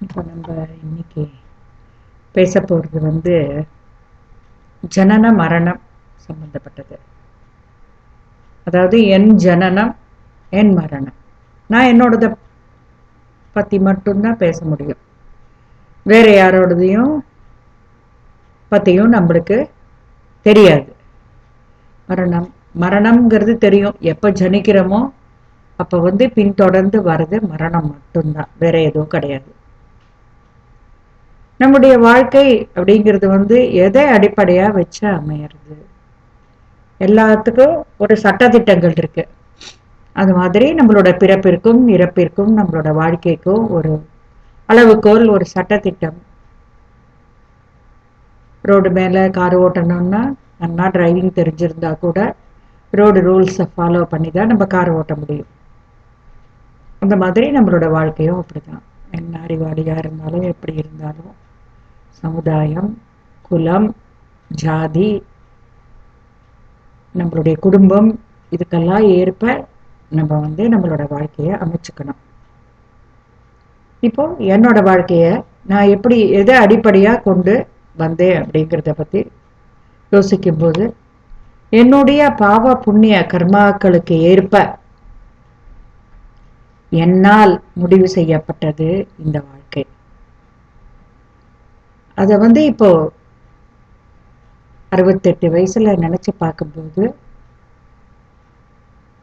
இப்போ நம்ம இன்னைக்கு பேச போறது ஜனன மரணம் சம்பந்தப்பட்டது. அதாவது என் ஜனனம் என் மரணம். நான் என்னோடத பத்தி மட்டும்தான் பேச முடியும். வேற யாரோடதையும் பத்தியும் நம்மளுக்கு தெரியாது. மரணம்ங்கிறது தெரியும். எப்ப ஜனிக்கிறோமோ அப்ப பின்தொடர்ந்து வர்றது மரணம் மட்டும்தான், வேற எதுவும் கிடையாது. நம்முடைய வாழ்க்கை அப்படிங்கிறது எதை அடிப்படையா வச்சு அமையிறது? எல்லாத்துக்கும் ஒரு சட்டதிட்டங்கள் இருக்கு. அது மாதிரி நம்மளோட பிறப்பிற்கும் இறப்பிற்கும் நம்மளோட வாழ்க்கைக்கும் ஒரு அளவுகோல், ஒரு சட்டத்திட்டம். ரோடு மேல கார் ஓட்டணும்னா நல்லா டிரைவிங் தெரிஞ்சிருந்தா கூட ரோடு ரூல்ஸை ஃபாலோ பண்ணி தான் நம்ம கார் ஓட்ட முடியும். அந்த மாதிரி நம்மளோட வாழ்க்கையும் அப்படிதான். என்ன அறிவாளியா இருந்தாலும் எப்படி இருந்தாலும் சமுதாயம், குலம், ஜாதி, நம்மளுடைய குடும்பம், இதுக்கெல்லாம் ஏற்ப நம்ம நம்மளோட வாழ்க்கைய அமைச்சுக்கணும். இப்போ என்னோட வாழ்க்கைய நான் எப்படி எதை அடிப்படையா கொண்டு வந்தேன் அப்படிங்கிறத பத்தி யோசிக்கும் போது, என்னுடைய பாவ புண்ணிய கர்மாக்களுக்கு ஏற்ப என்னால் முடிவு செய்யப்பட்டது இந்த வாழ்க்கை. அத இப்போ 68 வயசுல நினைச்சு பார்க்கும்போது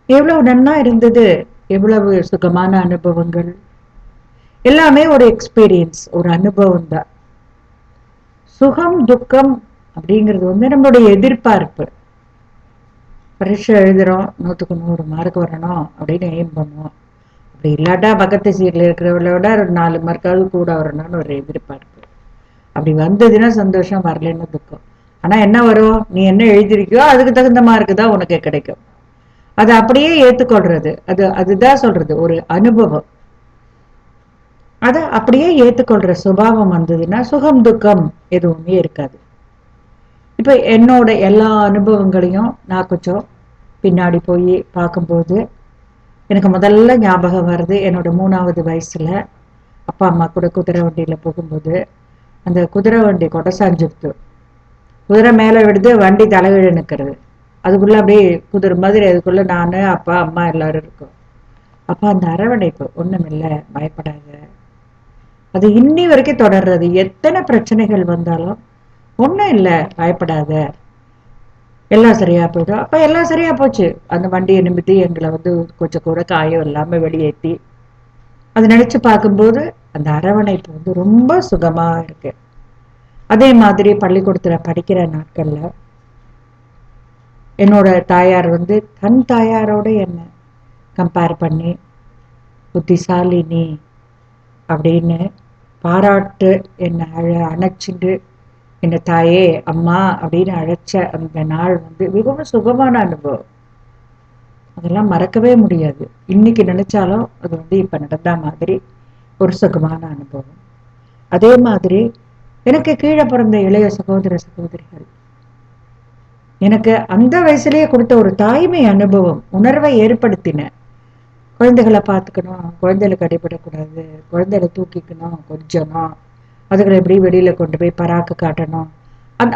எவ்வளவு நன்னா இருந்தது, எவ்வளவு சுகமான அனுபவங்கள், எல்லாமே ஒரு எக்ஸ்பீரியன்ஸ், ஒரு அனுபவம் தான். சுகம் துக்கம் அப்படிங்கிறது நம்மளுடைய எதிர்பார்ப்பு. பரீட்சை எழுதுறோம், 100க்கு 100 மார்க் வரணும் அப்படின்னு எய்ம் பண்ணுவோம். அப்படி இல்லாட்டா பக்கத்து சீட்ல இருக்கிறவளை விட ஒரு 4 மார்க்காவது கூட வரணும்னு ஒரு எதிர்பார்ப்பு. அப்படி வந்ததுன்னா சந்தோஷம், வரலன்னு துக்கம். ஆனா என்ன வரும்? நீ என்ன எழுதிருக்கியோ அதுக்கு தகுந்த மார்க்கு தான் உனக்கு கிடைக்கும். அதை அப்படியே ஏத்துக்கொள்றது, அதுதான் சொல்றது ஒரு அனுபவம். அத அப்படியே ஏத்துக்கொள்ற சுபாவம் வந்ததுன்னா சுகம் துக்கம் எதுவுமே இருக்காது. இப்ப என்னோட எல்லா அனுபவங்களையும் நான் கொஞ்சம் பின்னாடி போய் பார்க்கும்போது எனக்கு முதல்ல ஞாபகம் வருது, என்னோட 3வது வயசுல அப்பா அம்மா கூட குதிரை வண்டியில போகும்போது அந்த குதிரை வண்டி கொடசாஞ்சிருத்து, குதிரை மேல விடுது, வண்டி தலைகீழ நிக்கிறது. அதுக்குள்ள அப்படியே குதிரை மாதிரி அதுக்குள்ள நானு அப்பா அம்மா எல்லாரும் இருக்கோம். அப்ப அந்த அரவணைப்பு, ஒண்ணுமில்ல, பயப்படாத, அது இன்னி வரைக்கும் தொடர்றது. எத்தனை பிரச்சனைகள் வந்தாலும் ஒண்ணும் இல்ல, பயப்படாத, எல்லாம் சரியா போயிடும். அப்ப எல்லாம் சரியா போச்சு. அந்த வண்டியை நிமித்தி எங்களை கொஞ்சம் கூட காயம் இல்லாம வெளியேற்றி அதை நினைச்சு பார்க்கும்போது அந்த அரவணைப்பு ரொம்ப சுகமா இருக்கு. அதே மாதிரி பள்ளிக்கூடத்துல படிக்கிற நாட்கள்ல என்னோட தாயார் தன் தாயாரோட என்ன கம்பேர் பண்ணி புத்திசாலினி அப்படின்னு பாராட்டு என்ன அணைச்சிட்டு என்ன தாயே அம்மா அப்படின்னு அழைச்ச அந்த நாள் மிகவும் சுகமான அனுபவம். அதெல்லாம் மறக்கவே முடியாது. இன்னைக்கு நினைச்சாலும் அது இப்ப நடந்த மாதிரி ஒரு சுகமான அனுபவம். அதே மாதிரி எனக்கு கீழே பிறந்த இளைய சகோதர சகோதரிகள் எனக்கு அந்த வயசுலயே கொடுத்த ஒரு தாய்மை அனுபவம், உணர்வை ஏற்படுத்தின. குழந்தைகளை பார்த்துக்கணும், குழந்தைகளுக்கு அடிபடக்கூடாது, குழந்தைகளை தூக்கிக்கணும், கொஞ்சணும், அதுகளை எப்படி வெளியில கொண்டு போய் பராக்கு காட்டணும்,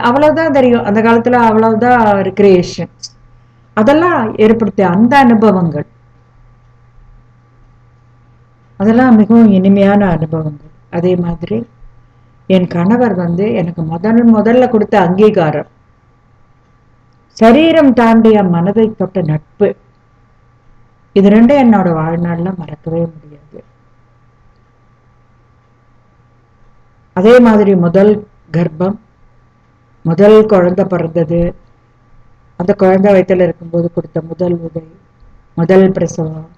அவ்வளவுதான் தெரியும். அந்த காலத்துல அவ்வளவுதான் ரிக்ரியேஷன்ஸ். அதெல்லாம் ஏற்படுத்திய அந்த அனுபவங்கள், அதெல்லாம் மிகவும் இனிமையான அனுபவங்கள். அதே மாதிரி என் கணவர் எனக்கு முதல்ல கொடுத்த அங்கீகாரம், சரீரம் தாண்டிய மனதை தொட்ட நட்பு, இது ரெண்டும் என்னோட வாழ்நாள்ல மறக்கவே முடியாது. அதே மாதிரி முதல் கர்ப்பம், முதல் குழந்தை பிறந்தது, அந்த குழந்தை வயிற்றுல இருக்கும்போது கொடுத்த முதல் உதை, முதல் பிரசவம்,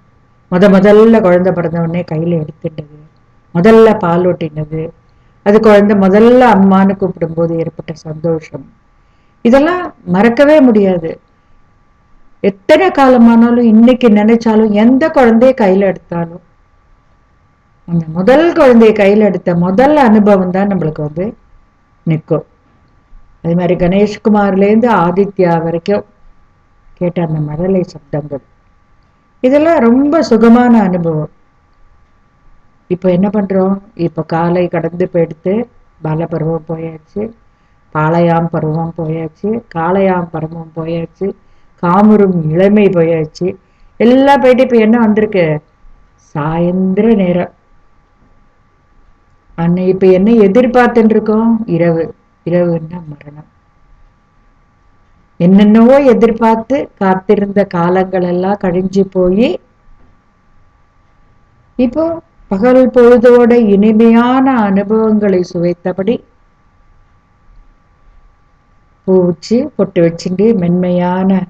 முதல்ல குழந்தை பிறந்த உடனே கையில எடுத்துட்டது, முதல்ல பால் ஊட்டினது, அது குழந்தை முதல்ல அம்மான்னு கூப்பிடும்போது ஏற்பட்ட சந்தோஷம், இதெல்லாம் மறக்கவே முடியாது. எத்தனை காலமானாலும் இன்னைக்கு நினைச்சாலும் எந்த குழந்தைய கையில எடுத்தாலும் அந்த முதல் குழந்தைய கையில எடுத்த முதல் அனுபவம் தான் நம்மளுக்கு நிற்கும். அதே மாதிரி கணேஷ்குமார்ல இருந்து ஆதித்யா வரைக்கும் கேட்ட அந்த மழலை சப்தங்கள், இதெல்லாம் ரொம்ப சுகமான அனுபவம். இப்ப என்ன பண்றோம்? இப்ப காலை கடந்து போயிடுத்து, பால பருவம் போயாச்சு, பாளையாம் பருவம் போயாச்சு, காளையாம் பருவம் போயாச்சு, காமுறும் இளமை போயாச்சு, எல்லாம் போயிட்டு இப்ப என்ன வந்திருக்கு? சாயந்திர நேரம். அன்னை இப்ப என்ன எதிர்பார்த்துட்டு இருக்கோம்? இரவு. இரவுன்னா மரணம். என்னென்னவோ எதிர்பார்த்து காத்திருந்த காலங்கள் எல்லாம் கழிஞ்சு போய் இப்போ பகல் பொழுதோட இனிமையான அனுபவங்களை சுவைத்தபடி பூச்சி பொட்டு வச்சுட்டு மென்மையான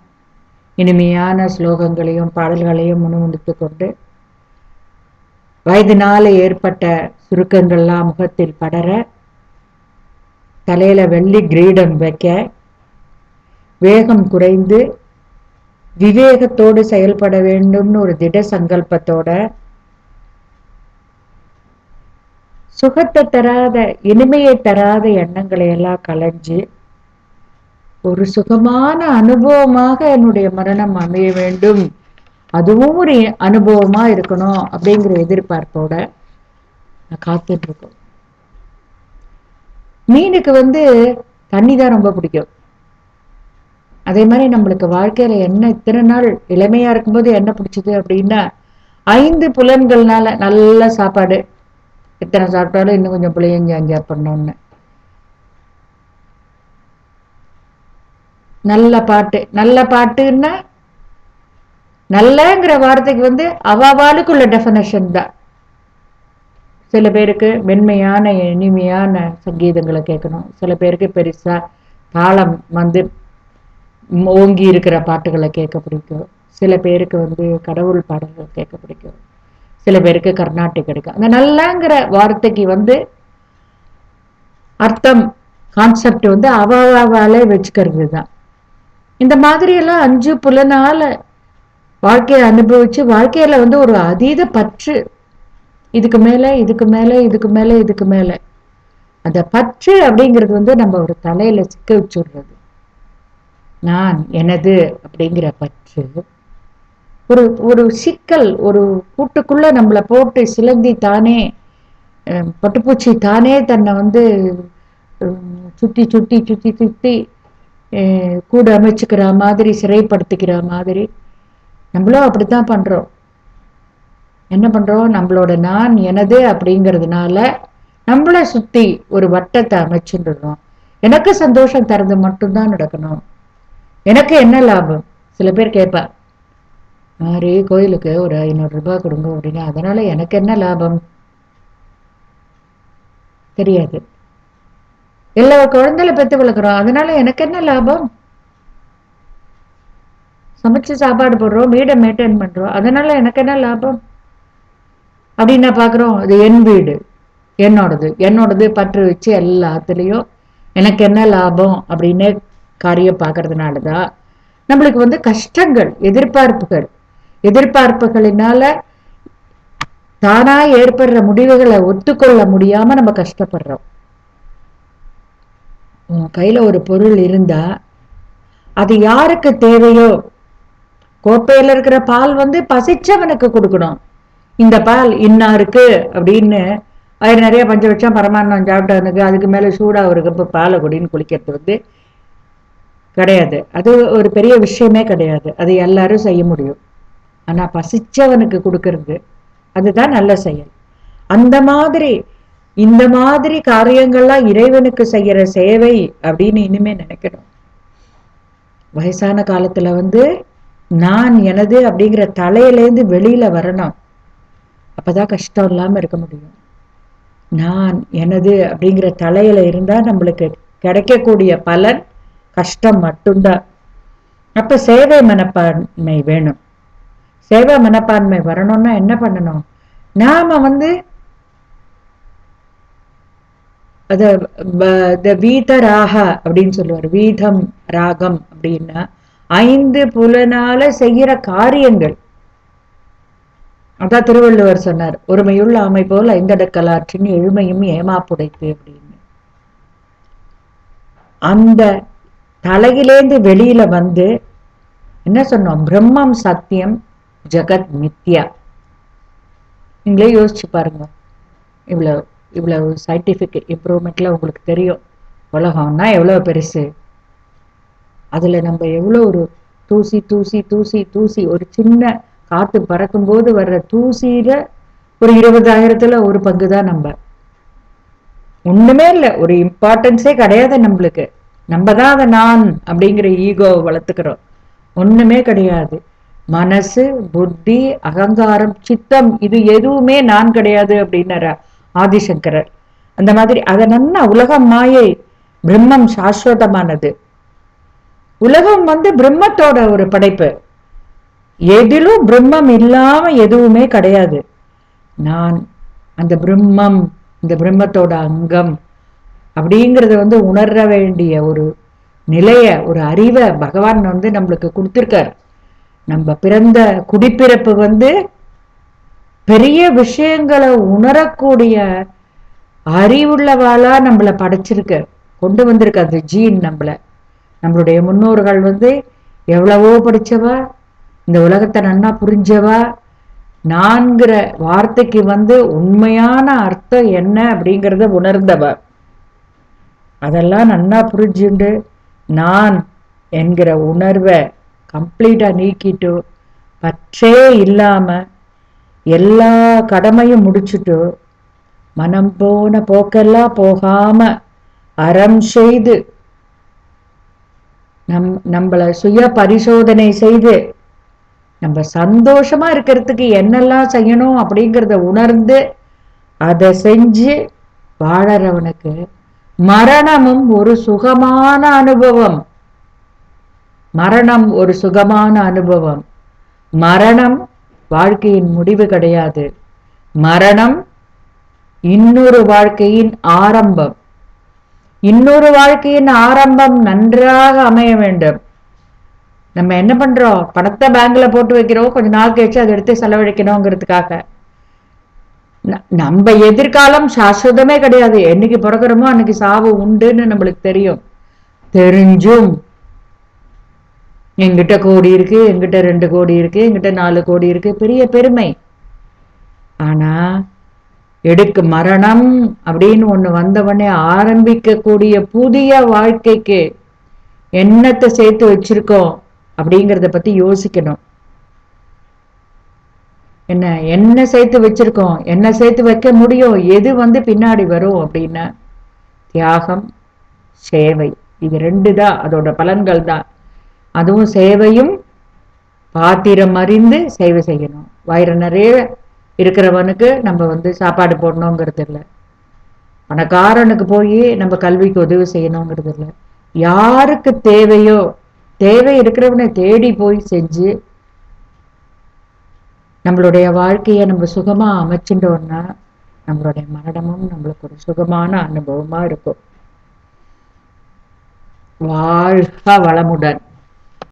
இனிமையான ஸ்லோகங்களையும் பாடல்களையும் முணுமுணுத்து கொண்டு வயதினால ஏற்பட்ட சுருக்கங்கள்லாம் முகத்தில் படர, தலையில வெள்ளி கிரீடம் வைக்க, வேகம் குறைந்து விவேகத்தோடு செயல்பட வேண்டும்னு ஒரு திட சங்கல்பத்தோட, சுகத்தை தராத இனிமையை தராத எண்ணங்களை எல்லாம் களைஞ்சு ஒரு சுகமான அனுபவமாக என்னுடைய மரணம் அமைய வேண்டும், அதுவும் ஒரு அனுபவமா இருக்கணும் அப்படிங்கிற எதிர்பார்ப்போட காத்துட்டு இருக்கோம். மீனுக்கு தண்ணி தான் ரொம்ப பிடிக்கும். அதே மாதிரி நம்மளுக்கு வாழ்க்கையில என்ன இத்தனை நாள் இளமையா இருக்கும்போது என்ன பிடிச்சது அப்படின்னா, 5 புலன்கள்னால நல்ல சாப்பாடு, எத்தனை சாப்பிட்டாலும் இன்னும் கொஞ்சம் புளியஞ்சி அஞ்சார் பண்ணோன்னு, நல்ல பாட்டு. நல்ல பாட்டுன்னா நல்லங்கிற வார்த்தைக்கு அவாவாளுக்குள்ள டெஃபினேஷன் தான். சில பேருக்கு மென்மையான இனிமையான சங்கீதங்களை கேட்கணும், சில பேருக்கு பெருசா தாளம் ஓங்கி இருக்கிற பாட்டுகளை கேட்க பிடிக்கும், சில பேருக்கு கடவுள் பாடல்கள் கேட்க பிடிக்கும், சில பேருக்கு கர்நாடிக் கிடைக்கும். அந்த நல்லங்கிற வார்த்தைக்கு அர்த்தம் கான்செப்ட் அவாவாலே வச்சுக்கிறது தான். இந்த மாதிரி எல்லாம் 5 புலனால வாழ்க்கையை அனுபவிச்சு வாழ்க்கையில ஒரு அதீத பற்று, இதுக்கு மேல இதுக்கு மேல இதுக்கு மேல இதுக்கு மேல அந்த பற்று அப்படிங்கிறது நம்ம ஒரு தலையில சிக்க வச்சுடுறது. நான் எனது அப்படிங்கிற பற்று ஒரு ஒரு சிக்கல், ஒரு கூட்டுக்குள்ள நம்மளை போட்டு சிலந்தி தானே, பட்டுப்பூச்சி தானே தன்னை சுத்தி சுத்தி சுத்தி சுத்தி கூட அமைச்சுக்கிற மாதிரி, சிறைப்படுத்திக்கிற மாதிரி நம்மளும் அப்படித்தான் பண்றோம். என்ன பண்றோம்? நம்மளோட நான் எனது அப்படிங்கிறதுனால நம்மளை சுத்தி ஒரு வட்டத்தை அமைச்சுடுறோம். எனக்கு சந்தோஷம் தரது மட்டும்தான் நடக்கணும், எனக்கு என்ன லாபம்? சில பேர் கேட்பா, மாதிரி கோயிலுக்கு ஒரு 500 ரூபாய் கொடுங்க அப்படின்னா அதனால எனக்கு என்ன லாபம்? தெரியாது. எல்லா குழந்தைகளை பெற்று வளர்க்குறோம், அதனால எனக்கு என்ன லாபம்? சமைச்சு சாப்பாடு போடுறோம், வீடை மெயின்டைன் பண்றோம், அதனால எனக்கு என்ன லாபம் அப்படின்னு பாக்குறோம். அது என் வீடு, என்னோடது, என்னோடது பற்று வச்சு எல்லாத்துலயும் எனக்கு என்ன லாபம் அப்படின்னு காரியம் பாக்குறதுனாலதான் நம்மளுக்கு கஷ்டங்கள், எதிர்பார்ப்புகளினால தானா ஏற்படுற முடிவுகளை ஒத்துக்கொள்ள முடியாம நம்ம கஷ்டப்படுறோம். கையில ஒரு பொருள் இருந்தா அது யாருக்கு தேவையோ, கோப்பையில இருக்கிற பால் பசிச்சவனுக்கு கொடுக்கணும், இந்த பால் இன்னாருக்கு அப்படின்னு அது நிறைய பஞ்சபட்சம் பரமான்னம் சாப்பிட்டவனுக்கு அதுக்கு மேல சூடா ஒரு கப்பு பாலை குடின்னு குளிக்கிறது கிடையாது. அது ஒரு பெரிய விஷயமே கிடையாது, அது எல்லாரும் செய்ய முடியும். ஆனா பசிச்சவனுக்கு கொடுக்கறது அதுதான் நல்ல செயல். அந்த மாதிரி இந்த மாதிரி காரியங்கள்லாம் இறைவனுக்கு செய்யற சேவை அப்படின்னு இனிமே நினைக்கணும். வயசான காலத்துல நான் எனது அப்படிங்கிற தலையிலேருந்து வெளியில வரணும், அப்பதான் கஷ்டம் இல்லாம இருக்க முடியும். நான் எனது அப்படிங்கிற தலையில இருந்தா நம்மளுக்கு கிடைக்கக்கூடிய பலன் கஷ்டம் மட்டும்தான். அப்ப சேவை மனப்பான்மை வேணும். சேவை மனப்பான்மை வரணும்னா என்ன பண்ணணும்? நாம வீதராக அப்படின்னு சொல்லுவார். வீதம் ராகம் அப்படின்னா 5 புலனால செய்யற காரியங்கள். அதான் திருவள்ளுவர் சொன்னார், ஒருமையுள்ள ஆமை போல் 5 அடுக்கலாற்றின் எழுமையும் ஏமாப்புடைத்து அப்படின்னு. அந்த தலையிலேந்து வெளியில என்ன சொன்னோம்? பிரம்மம் சத்தியம், ஜெகத் மித்யா. நீங்களே யோசிச்சு பாருங்க. இவ்வளவு இவ்வளவு சயின்டிபிக் இம்ப்ரூவ்மெண்ட்ல உங்களுக்கு தெரியும் உலகம்னா எவ்வளவு பெருசு. அதுல நம்ம எவ்வளவு ஒரு தூசி தூசி தூசி தூசி, ஒரு சின்ன காத்து பறக்கும் போது வர்ற தூசியில ஒரு 20,000த்துல ஒரு பங்கு தான் நம்ம. ஒண்ணுமே இல்லை, ஒரு இம்பார்ட்டன்ஸே கிடையாது நம்மளுக்கு. நம்ம தான் அதை நான் அப்படிங்கிற ஈகோ வளர்த்துக்கிறோம். ஒண்ணுமே கிடையாது. மனசு, புத்தி, அகங்காரம், சித்தம், இது எதுவுமே நான் கிடையாது அப்படின்னாரா ஆதிசங்கரர். அந்த மாதிரி அதை நன்னா உலகம் மாயை, பிரம்மம் சாஸ்வதமானது. உலகம் பிரம்மத்தோட ஒரு படைப்பு. எதிலும் பிரம்மம் இல்லாம எதுவுமே கிடையாது. நான் அந்த பிரம்மம், இந்த பிரம்மத்தோட அங்கம் அப்படிங்கறத உணர வேண்டிய ஒரு நிலைய, ஒரு அறிவை பகவான் நம்மளுக்கு கொடுத்திருக்கார். நம்ம பிறந்த குடிப்பிறப்பு பெரிய விஷயங்களை உணரக்கூடிய அறிவுள்ளவாளா நம்மளை படைச்சிருக்க, கொண்டு வந்திருக்க அந்த ஜீன் நம்மளுடைய முன்னோர்கள் எவ்வளவோ படிச்சவா, இந்த உலகத்தை நன்னா புரிஞ்சவா, நான்கிற வார்த்தைக்கு உண்மையான அர்த்தம் என்ன அப்படிங்கறத உணர்ந்தவ. அதெல்லாம் நன்னா புரிஞ்சுண்டு நான் என்கிற உணர்வை கம்ப்ளீட்டா நீக்கிட்டு, பற்றே இல்லாம எல்லா கடமையும் முடிச்சுட்டு, மனம் போன போக்கெல்லாம் போகாம அறம் செய்து நம்மள சுய பரிசோதனை செய்து நம்ம சந்தோஷமா இருக்கிறதுக்கு என்னெல்லாம் செய்யணும் அப்படிங்கறத உணர்ந்து அதை செஞ்சு வாழறவனுக்கு மரணமும் ஒரு சுகமான அனுபவம். மரணம் ஒரு சுகமான அனுபவம். மரணம் வாழ்க்கையின் முடிவு கிடையாது. மரணம் இன்னொரு வாழ்க்கையின் ஆரம்பம். இன்னொரு வாழ்க்கையின் ஆரம்பம் நன்றாக அமைய வேண்டும். நம்ம என்ன பண்றோம், பணத்தை பேங்க்ல போட்டு வைக்கிறோம், கொஞ்ச நாள் கழிச்சு அதை எடுத்து செலவழிக்கணுங்கிறதுக்காக. நம்ம எதிர்காலம் சாஸ்வதமே கிடையாது. என்னைக்கு பிறக்கிறோமோ அன்னைக்கு சாவு உண்டுன்னு நம்மளுக்கு தெரியும். தெரிஞ்சும் எங்கிட்ட கோடி இருக்கு, எங்கிட்ட 2 கோடி இருக்கு, எங்கிட்ட 4 கோடி இருக்கு, பெரிய பெருமை. ஆனா மரணம் அப்படின்னு ஒண்ணு வந்தவனே ஆரம்பிக்கக்கூடிய புதிய வாழ்க்கைக்கு என்னத்தை சேர்த்து வச்சிருக்கோம் அப்படிங்கறத பத்தி யோசிக்கணும். என்ன சேர்த்து வச்சிருக்கோம், என்ன சேர்த்து வைக்க முடியும், எது பின்னாடி வரும் அப்படின்னா தியாகம், சேவை. இது 2 தான் அதோட பலன்கள் தான். அதுவும் சேவையும் பாத்திரம் அறிந்து சேவை செய்யணும். வயிறு நிறைய இருக்கிறவனுக்கு நம்ம சாப்பாடு போடணுங்கிறது இல்லை, பணக்காரனுக்கு போய் நம்ம கல்விக்கு உதவி செய்யணுங்கிறது இல்லை. யாருக்கு தேவையோ, தேவை இருக்கிறவனை தேடி போய் செஞ்சு நம்மளுடைய வாழ்க்கையை நம்ம சுகமா அமைச்சுட்டோம்னா நம்மளுடைய மரணமும் நம்மளுக்கு ஒரு சுகமான அனுபவமா இருக்கும். வாழ்க வளமுடன்.